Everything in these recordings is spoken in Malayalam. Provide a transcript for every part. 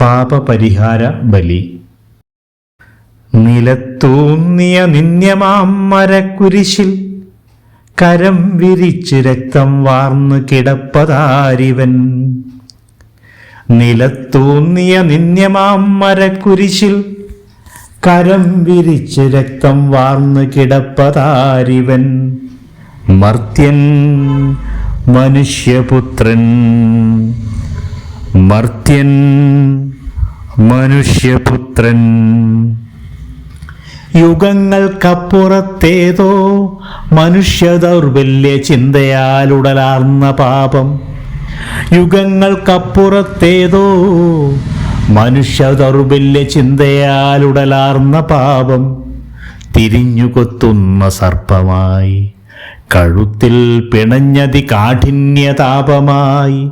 പാപപരിഹാര ബലി. നിലത്തൂന്നിയ നിന്യമാം മരക്കുരിശിൽ കരം വിരിച്ച് രക്തം വാർന്നു കിടപ്പതാരിവൻ. നിലത്തൂന്നിയ നിന്യമാം മരക്കുരിശിൽ കരം വിരിച്ച് രക്തം വാർന്നു കിടപ്പതാരിവൻ. മർത്യൻ മനുഷ്യപുത്രൻ, മർത്യൻ മനുഷ്യപുത്രൻ. യുഗങ്ങൾക്കപ്പുറത്തേതോ മനുഷ്യ ദൗർബല്യ ചിന്തയാൽ ഉടലാർന്ന പാപം. യുഗങ്ങൾക്കപ്പുറത്തേതോ മനുഷ്യ ദൗർബല്യ ചിന്തയാൽ ഉടലാർന്ന പാപം തിരിഞ്ഞുകൊത്തുന്ന സർപ്പമായി, കഴുത്തിൽ പിണഞ്ഞതി കാഠിന്യതാപമായി,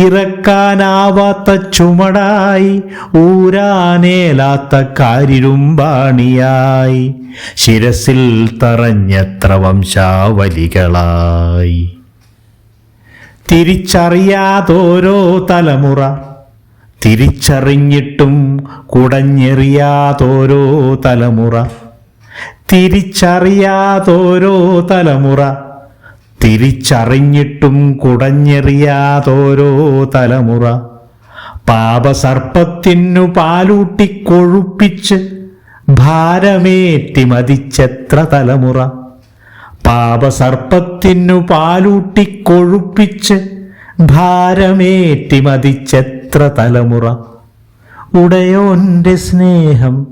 ഇറക്കാനാവാത്ത ചുമടായി, ഊരാനേലാത്ത കാരിരുമ്പാണിയായി, ശിരസിൽ തറഞ്ഞെത്ര വംശാവലികളായി. തിരിച്ചറിയാതോരോ തലമുറ, തിരിച്ചറിഞ്ഞിട്ടും കുടഞ്ഞെറിയാതോരോ തലമുറ, തിരിച്ചറിയാതോരോ തലമുറ, തിരിച്ചറിഞ്ഞിട്ടും കുടഞ്ഞെറിയാതോരോ തലമുറ. പാപസർപ്പത്തിനു പാലൂട്ടിക്കൊഴുപ്പിച്ച് ഭാരമേറ്റി മതിച്ചെത്ര തലമുറ. പാപസർപ്പത്തിനു പാലൂട്ടിക്കൊഴുപ്പിച്ച് ഭാരമേറ്റി മതിച്ചെത്ര തലമുറ. ഉടയോന്റെ സ്നേഹം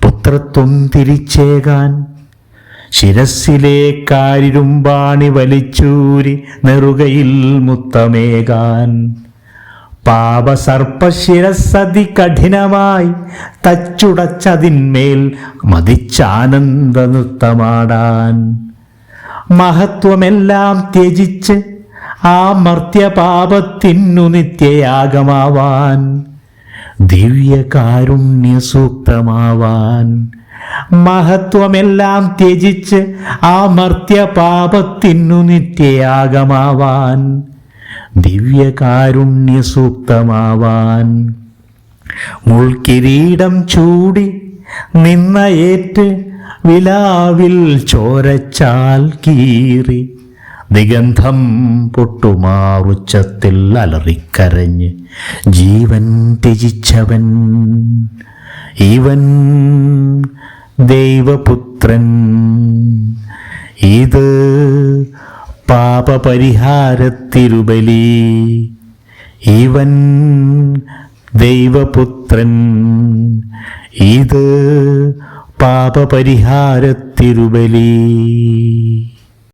പുത്രത്വം തിരിച്ചേകാൻ, ശിരസ്സിലെ കാരിരുമ്പാണി വലിച്ചൂരി നെറുകയിൽ മുത്തമേകാൻ. പാപസർപ്പശിരസ്സതി കഠിനമായി തച്ചുടച്ചതിന്മേൽ മതിച്ചാനന്ദ നൃത്തമാടാൻ. മഹത്വമെല്ലാം ത്യജിച്ച് ആ മർത്യപാപത്തിനു നിത്യയാഗമാവാൻ, ദിവ്യകാരുണ്യസൂക്തമാവാൻ. മഹത്വമെല്ലാം ത്യജിച്ച് ആ മർത്യപാപത്തിനു നിത്യയാഗമാവാൻ, ദിവ്യകാരുണ്യസൂക്തമാവാൻ. മുൾക്കിരീടം ചൂടി നിന്നയേറ്റ് വിലാവിൽ ചോരച്ചാൽ കീറി, ദിഗന്ധം പൊട്ടുമാറുച്ചത്തിൽ അലറിക്കരഞ്ഞ് ജീവൻ ത്യജിച്ചവൻ ഇവൻ ദൈവപുത്രൻ. ഇത് പാപപരിഹാരത്തിരുബലി. ഇവൻ ദൈവപുത്രൻ. ഇത് പാപപരിഹാരത്തിരുബലി.